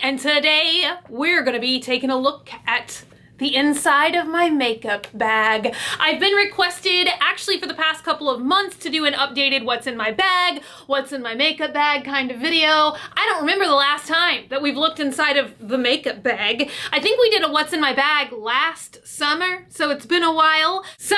and today we're gonna be taking a look at the inside of my makeup bag. I've been requested actually for the past couple of months to do an updated what's in my bag, what's in my makeup bag kind of video. I don't remember the last time that we've looked inside of the makeup bag. I think we did a what's in my bag last summer, so it's been a while. So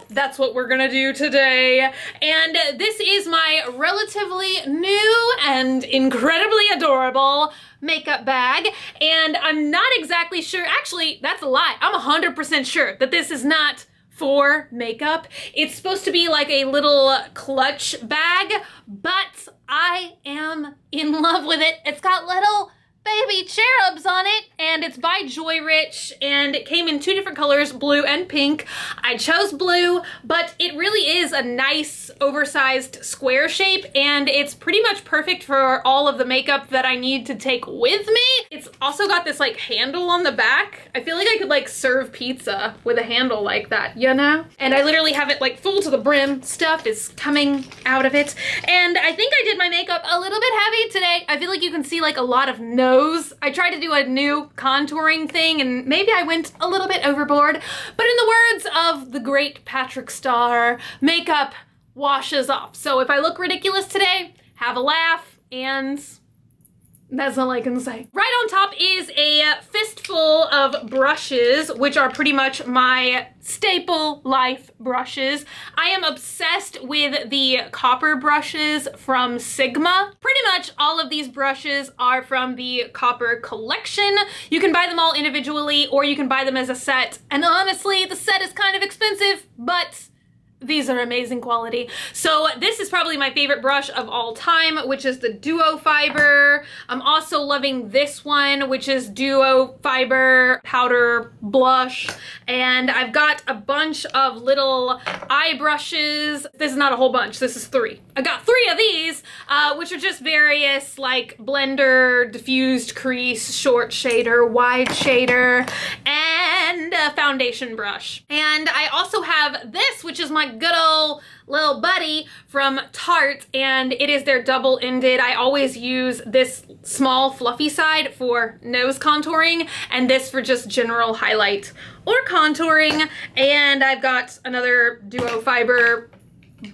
that's what we're gonna do today. And this is my relatively new and incredibly adorable makeup bag, and I'm not exactly sure, actually that's a lie, I'm 100% sure that this is not for makeup. It's supposed to be like a little clutch bag, but I am in love with it. It's got little baby cherubs on it, and it's by Joy Rich, and it came in two different colors, blue and pink. I chose blue, but it really is a nice oversized square shape, and it's pretty much perfect for all of the makeup that I need to take with me. It's also got this like handle on the back. I feel like I could like serve pizza with a handle like that, you know? And I literally have it like full to the brim. Stuff is coming out of it. And I think I did my makeup a little bit heavy today. I feel like you can see like a lot of nose. I tried to do a new contouring thing and maybe I went a little bit overboard, but in the words of the great Patrick Star, makeup washes off. So if I look ridiculous today, have a laugh, and that's all I can say. Right on top is a fistful of brushes, which are pretty much my staple life brushes. I am obsessed with the copper brushes from Sigma. Pretty much all of these brushes are from the Copper collection. You can buy them all individually or you can buy them as a set. And honestly, the set is kind of expensive, but these are amazing quality. So this is probably my favorite brush of all time, which is the Duo Fiber. I'm also loving this one, which is Duo Fiber Powder Blush. And I've got a bunch of little eye brushes. This is not a whole bunch, this is three. I got three of these, which are just various like blender, diffused crease, short shader, wide shader, and a foundation brush. And I also have this, which is my good old little buddy from Tartes, and it is their double-ended. I always use this small fluffy side for nose contouring and this for just general highlight or contouring. And I've got another Duo Fiber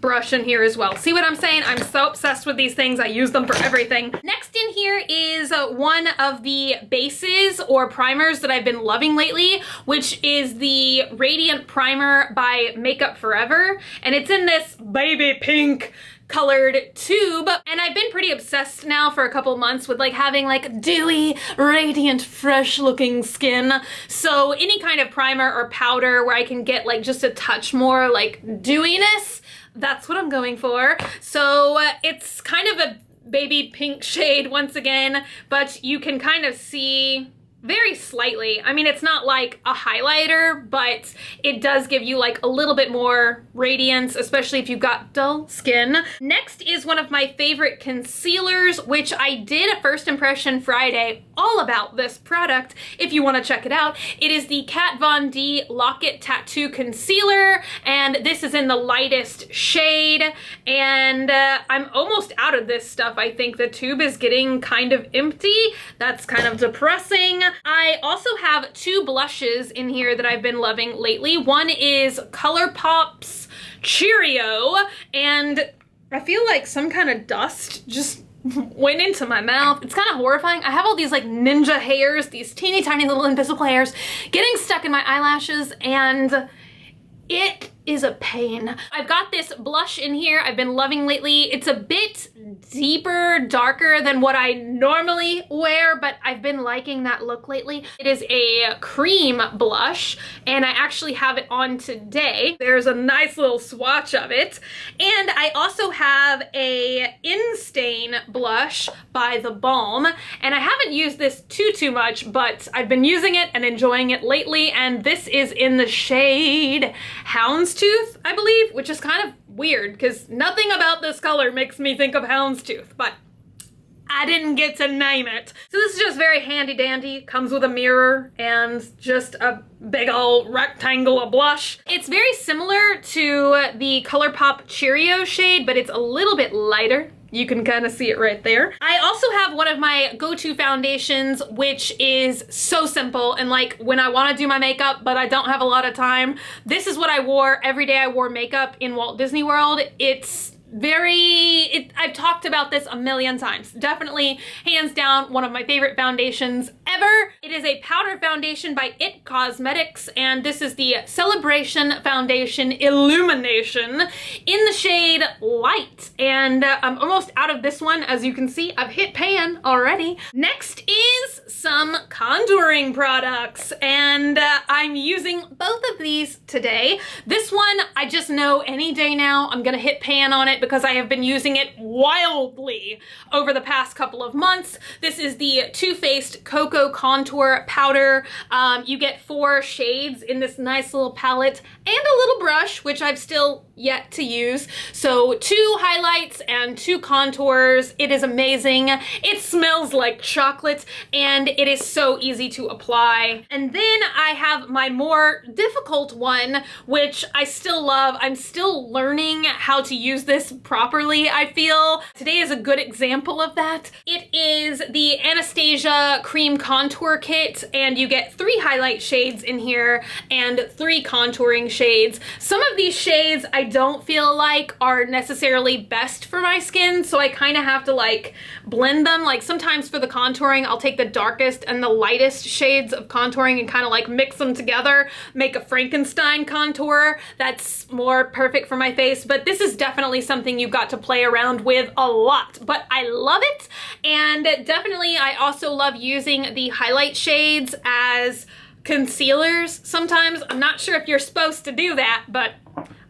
brush in here as well. See what I'm saying? I'm so obsessed with these things. I use them for everything. Next in here is one of the bases or primers that I've been loving lately, which is the Radiant Primer by Makeup Forever. And it's in this baby pink colored tube, and I've been pretty obsessed now for a couple months with like having like dewy, radiant, fresh looking skin. So any kind of primer or powder where I can get like just a touch more like dewiness, that's what I'm going for. So it's kind of a baby pink shade once again, but you can kind of see very slightly. I mean, it's not like a highlighter, but it does give you like a little bit more radiance, especially if you've got dull skin. Next is one of my favorite concealers, which I did a first impression Friday all about this product if you want to check it out. It is the Kat Von D Locket Tattoo Concealer, and this is in the lightest shade, and I'm almost out of this stuff. I think the tube is getting kind of empty. That's kind of depressing. I also have two blushes in here that I've been loving lately. One is ColourPop's Cheerio, and I feel like some kind of dust just went into my mouth. It's kind of horrifying. I have all these like ninja hairs, these teeny tiny little invisible hairs getting stuck in my eyelashes, and it is a pain. I've got this blush in here I've been loving lately. It's a bit deeper, darker than what I normally wear, but I've been liking that look lately. It is a cream blush, and I actually have it on today. There's a nice little swatch of it. And I also have a In-Stain blush by the Balm, and I haven't used this too much, but I've been using it and enjoying it lately, and this is in the shade Houndstooth, I believe, which is kind of weird because nothing about this color makes me think of Houndstooth, but I didn't get to name it. So this is just very handy dandy, comes with a mirror and just a big old rectangle of blush. It's very similar to the ColourPop Cheerio shade, but it's a little bit lighter You can kind of see it right there. I also have one of my go-to foundations, which is so simple and like when I want to do my makeup, but I don't have a lot of time. This is what I wore every day I wore makeup in Walt Disney World. It's I've talked about this a million times. Definitely, hands down, one of my favorite foundations ever. It is a powder foundation by IT Cosmetics, and this is the Celebration Foundation Illumination in the shade Light. And I'm almost out of this one. As you can see, I've hit pan already. Next is some contouring products, and I'm using both of these today. This one, I just know any day now I'm gonna hit pan on it because I have been using it wildly over the past couple of months. This is the Too Faced Cocoa Contour Powder. You get 4 shades in this nice little palette and a little brush, which I've still yet to use. So 2 highlights and 2 contours. It is amazing. It smells like chocolate and it is so easy to apply. And then I have my more difficult one, which I still love. I'm still learning how to use this properly, I feel. Today is a good example of that. It is the Anastasia Cream Contour Kit, and you get 3 highlight shades in here and 3 contouring shades. Some of these shades I don't feel like are necessarily best for my skin, so I kind of have to like blend them. Like sometimes for the contouring, I'll take the darkest and the lightest shades of contouring and kind of like mix them together, make a Frankenstein contour that's more perfect for my face. But this is definitely something you've got to play around with a lot, but I love it. And definitely I also love using the highlight shades as concealers sometimes. I'm not sure if you're supposed to do that, but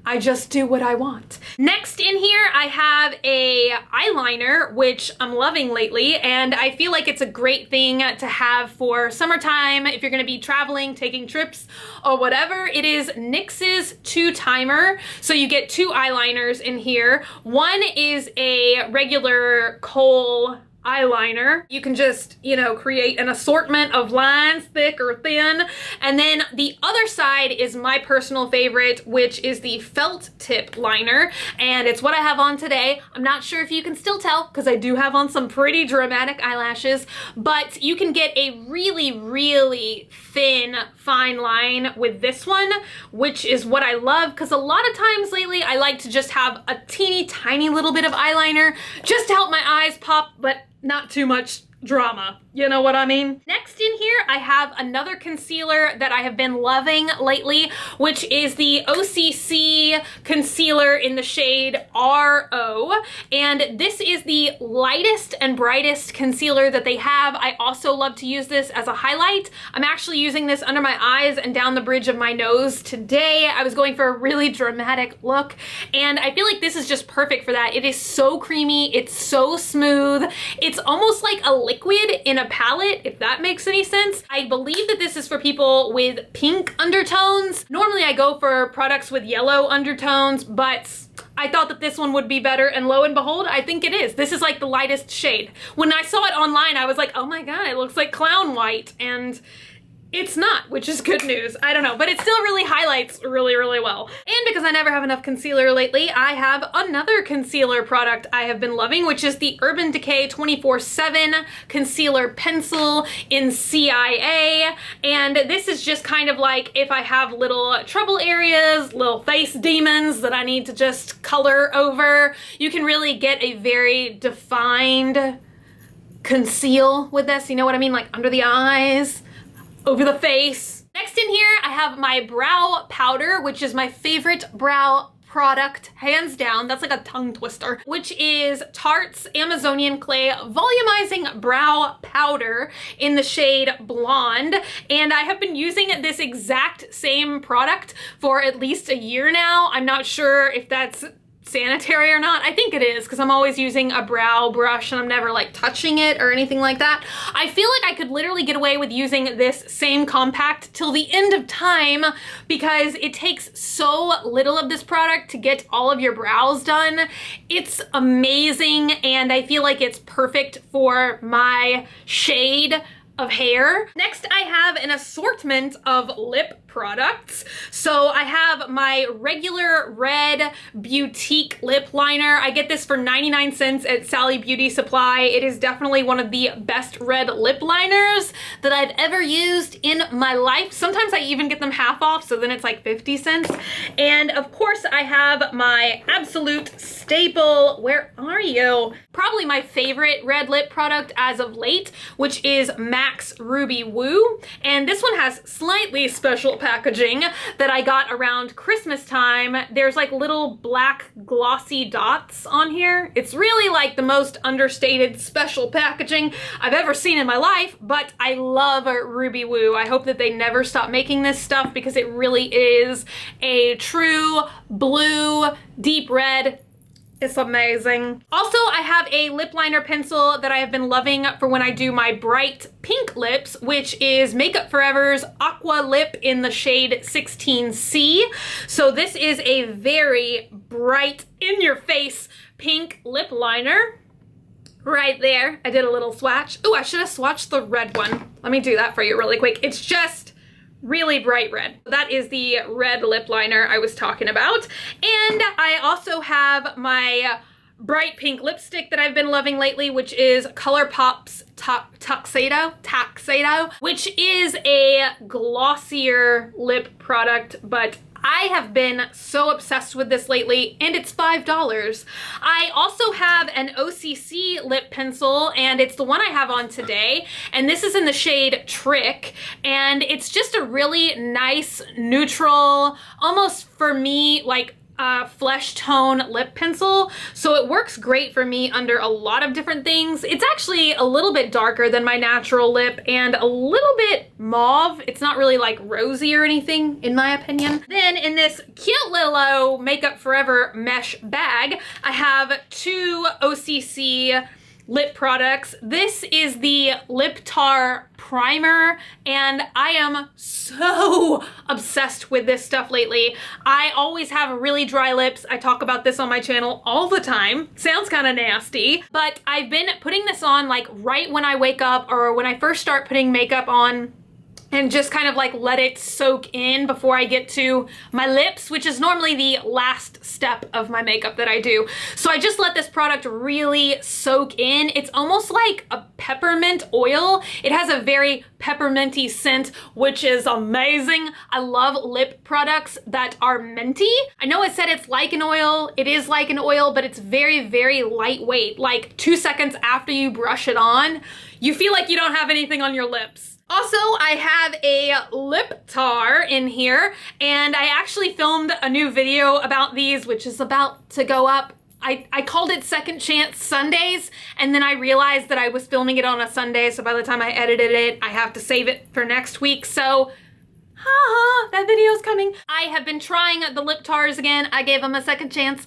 I just do what I want. Next in here, I have a eyeliner, which I'm loving lately, and I feel like it's a great thing to have for summertime if you're gonna be traveling, taking trips, or whatever. It is NYX's 2-timer. So you get 2 eyeliners in here. One is a regular kohl eyeliner. You can just, you know, create an assortment of lines, thick or thin. And then the other side is my personal favorite, which is the felt tip liner. And it's what I have on today. I'm not sure if you can still tell because I do have on some pretty dramatic eyelashes, but you can get a really, really thin, fine line with this one, which is what I love because a lot of times lately I like to just have a teeny tiny little bit of eyeliner just to help my eyes pop, but not too much drama. You know what I mean? Next in here, I have another concealer that I have been loving lately, which is the OCC concealer in the shade RO. And this is the lightest and brightest concealer that they have. I also love to use this as a highlight. I'm actually using this under my eyes and down the bridge of my nose today. I was going for a really dramatic look, and I feel like this is just perfect for that. It is so creamy. It's so smooth. It's almost like a liquid in a palette, if that makes any sense. I believe that this is for people with pink undertones. Normally I go for products with yellow undertones, but I thought that this one would be better, and lo and behold, I think it is. This is like the lightest shade. When I saw it online, I was like, oh my god, it looks like clown white, and it's not, which is good news. I don't know, but it still really highlights really, really well. And because I never have enough concealer lately, I have another concealer product I have been loving, which is the Urban Decay 24/7 Concealer Pencil in CIA. And this is just kind of like if I have little trouble areas, little face demons that I need to just color over, you can really get a very defined conceal with this. You know what I mean? Like under the eyes, over the face. Next in here, I have my brow powder, which is my favorite brow product, hands down. That's like a tongue twister, which is Tartes Amazonian Clay Volumizing Brow Powder in the shade Blonde. And I have been using this exact same product for at least a year now. I'm not sure if that's sanitary or not. I think it is because I'm always using a brow brush and I'm never like touching it or anything like that. I feel like I could literally get away with using this same compact till the end of time because it takes so little of this product to get all of your brows done. It's amazing, and I feel like it's perfect for my shade of hair. Next, I have an assortment of lip products. So I have my regular red Boutique lip liner. I get this for 99 cents at Sally Beauty Supply. It is definitely one of the best red lip liners that I've ever used in my life. Sometimes I even get them half off, so then it's like 50 cents. And of course I have my absolute staple, where are you? Probably my favorite red lip product as of late, which is MAC's Ruby Woo. And this one has slightly special packaging that I got around Christmas time. There's like little black glossy dots on here. It's really like the most understated special packaging I've ever seen in my life, but I love Ruby Woo. I hope that they never stop making this stuff because it really is a true blue, deep red. It's amazing. Also, I have a lip liner pencil that I have been loving for when I do my bright pink lips, which is Makeup Forever's Aqua Lip in the shade 16C. So this is a very bright, in-your-face pink lip liner. Right there. I did a little swatch. Ooh, I should have swatched the red one. Let me do that for you really quick. It's just really bright red. That is the red lip liner I was talking about. And I also have my bright pink lipstick that I've been loving lately, which is ColourPop's Tuxedo, which is a glossier lip product, but I have been so obsessed with this lately, and it's $5. I also have an OCC lip pencil, and it's the one I have on today, and this is in the shade Trick, and it's just a really nice, neutral, almost for me, like flesh tone lip pencil. So it works great for me under a lot of different things. It's actually a little bit darker than my natural lip and a little bit mauve. It's not really like rosy or anything in my opinion. Then in this cute little Makeup Forever mesh bag, I have two OCC lip products. This is the Lip Tar Primer, and I am so obsessed with this stuff lately. I always have really dry lips. I talk about this on my channel all the time. Sounds kind of nasty, but I've been putting this on like right when I wake up or when I first start putting makeup on, and just kind of like let it soak in before I get to my lips, which is normally the last step of my makeup that I do. So I just let this product really soak in. It's almost like a peppermint oil. It has a very pepperminty scent, which is amazing. I love lip products that are minty. I know I said it's like an oil. It is like an oil, but it's very, very lightweight. Like 2 seconds after you brush it on, you feel like you don't have anything on your lips. Also, I have a lip tar in here, and I actually filmed a new video about these, which is about to go up. I called it Second Chance Sundays, and then I realized that I was filming it on a Sunday, so by the time I edited it, I have to save it for next week, so that video's coming. I have been trying the lip tars again. I gave them a second chance.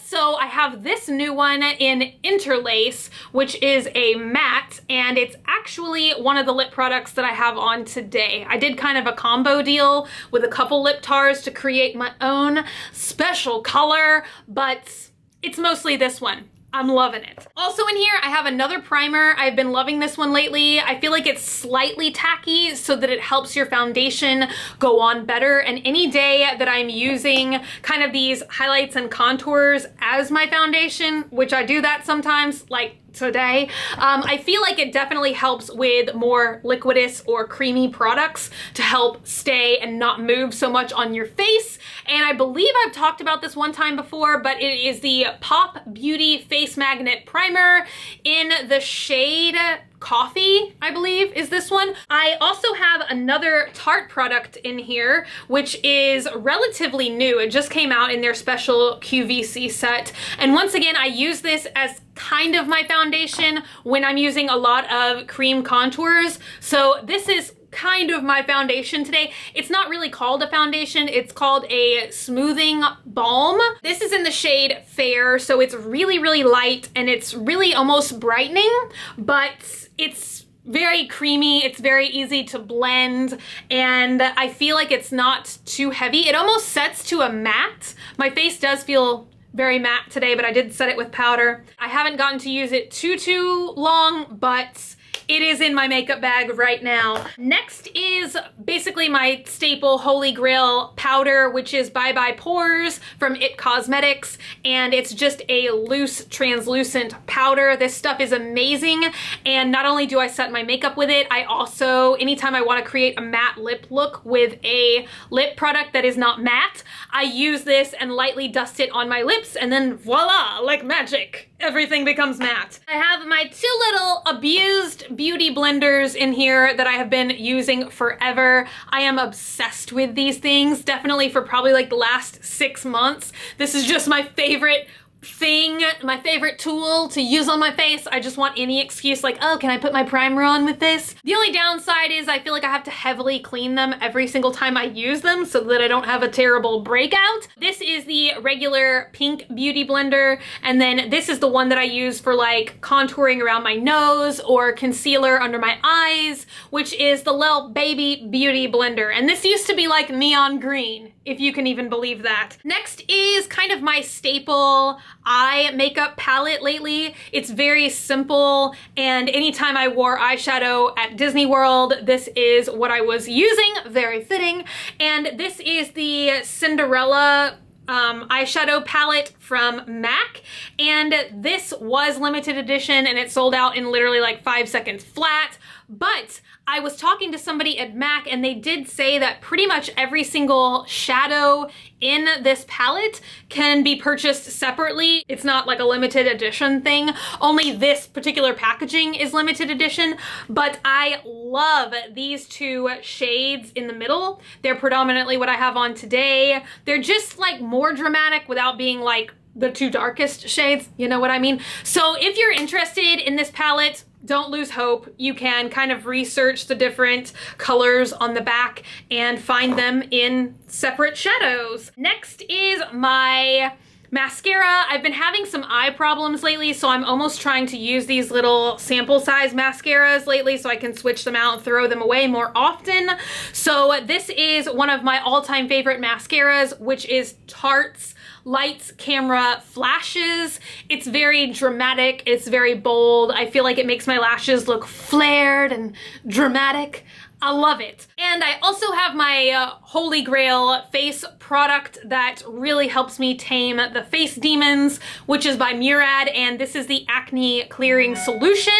So I have this new one in Interlace, which is a matte, and it's actually one of the lip products that I have on today. I did kind of a combo deal with a couple lip tars to create my own special color, but it's mostly this one. I'm loving it. Also in here, I have another primer. I've been loving this one lately. I feel like it's slightly tacky so that it helps your foundation go on better. And any day that I'm using kind of these highlights and contours as my foundation, which I do that sometimes, like today, I feel like it definitely helps with more liquidous or creamy products to help stay and not move so much on your face. And I believe I've talked about this one time before, but it is the Pop Beauty Face Magnet Primer in the shade Coffee, I believe is this one. I also have another Tarte product in here, which is relatively new. It just came out in their special QVC set. And once again, I use this as kind of my foundation when I'm using a lot of cream contours. So this is kind of my foundation today. It's not really called a foundation, it's called a smoothing balm. This is in the shade Fair, so it's really, really light and it's really almost brightening, but it's very creamy, it's very easy to blend, and I feel like it's not too heavy. It almost sets to a matte. My face does feel very matte today, but I did set it with powder. I haven't gotten to use it too long, but it is in my makeup bag right now. Next is basically my staple holy grail powder, which is Bye Bye Pores from It Cosmetics, and it's just a loose translucent powder. This stuff is amazing, and not only do I set my makeup with it, I also, anytime I want to create a matte lip look with a lip product that is not matte, I use this and lightly dust it on my lips, and then voila, like magic, everything becomes matte. I have my two little abused beauty blenders in here that I have been using forever. I am obsessed with these things, definitely for probably like the last 6 months. This is just my favorite thing, my favorite tool to use on my face. I just want any excuse like, oh, can I put my primer on with this? The only downside is I feel like I have to heavily clean them every single time I use them so that I don't have a terrible breakout. This is the regular pink beauty blender, and then this is the one that I use for like contouring around my nose or concealer under my eyes, which is the Lil Baby Beauty Blender. And this used to be like neon green, if you can even believe that. Next is kind of my staple eye makeup palette lately. It's very simple, and anytime I wore eyeshadow at Disney World, this is what I was using, very fitting. And this is the Cinderella eyeshadow palette from MAC, and this was limited edition and it sold out in literally like 5 seconds flat. But I was talking to somebody at MAC and they did say that pretty much every single shadow in this palette can be purchased separately. It's not like a limited edition thing. Only this particular packaging is limited edition, but I love these two shades in the middle. They're predominantly what I have on today. They're just like more dramatic without being like the two darkest shades, you know what I mean? So if you're interested in this palette, don't lose hope. You can kind of research the different colors on the back and find them in separate shadows. Next is my mascara. I've been having some eye problems lately, so I'm almost trying to use these little sample size mascaras lately so I can switch them out and throw them away more often. So this is one of my all-time favorite mascaras, which is Tartes Lights Camera Flashes. It's very dramatic, it's very bold. I feel like it makes my lashes look flared and dramatic. I love it. And I also have my holy grail face product that really helps me tame the face demons, which is by Murad, and this is the Acne Clearing Solution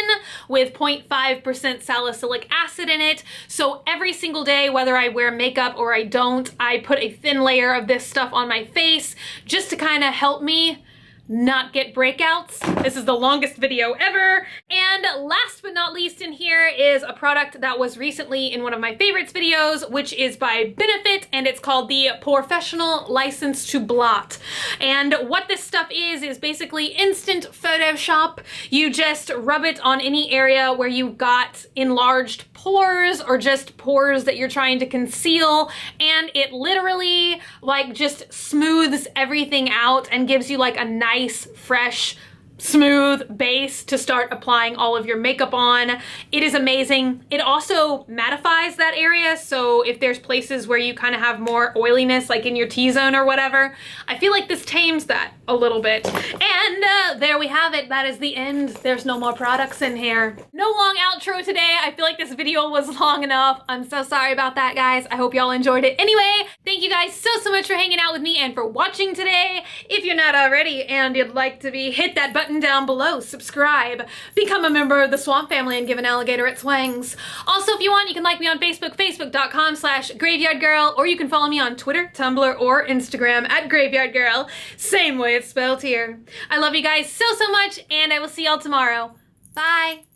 with 0.5% salicylic acid in it. So every single day, whether I wear makeup or I don't, I put a thin layer of this stuff on my face just to kind of help me not get breakouts. This is the longest video ever. And last but not least in here is a product that was recently in one of my favorites videos, which is by Benefit, and it's called the Porefessional License to Blot. And what this stuff is basically instant Photoshop. You just rub it on any area where you've got enlarged pores or just pores that you're trying to conceal, and it literally like just smooths everything out and gives you like a nice, fresh, smooth base to start applying all of your makeup on. It is amazing. It also mattifies that area, so if there's places where you kind of have more oiliness, like in your T-zone or whatever, I feel like this tames that a little bit. And there we have it. That is the end. There's no more products in here. No long outro today. I feel like this video was long enough. I'm so sorry about that, guys. I hope y'all enjoyed it. Anyway, thank you guys so much for hanging out with me and for watching today. If you're not already and you'd like to hit that button down below, subscribe, become a member of the Swamp family, and give an alligator its wings. Also, if you want, you can like me on Facebook, facebook.com/graveyardgirl, or you can follow me on Twitter, Tumblr, or Instagram at graveyardgirl. Same way it's spelled here. I love you guys so much, and I will see y'all tomorrow. Bye!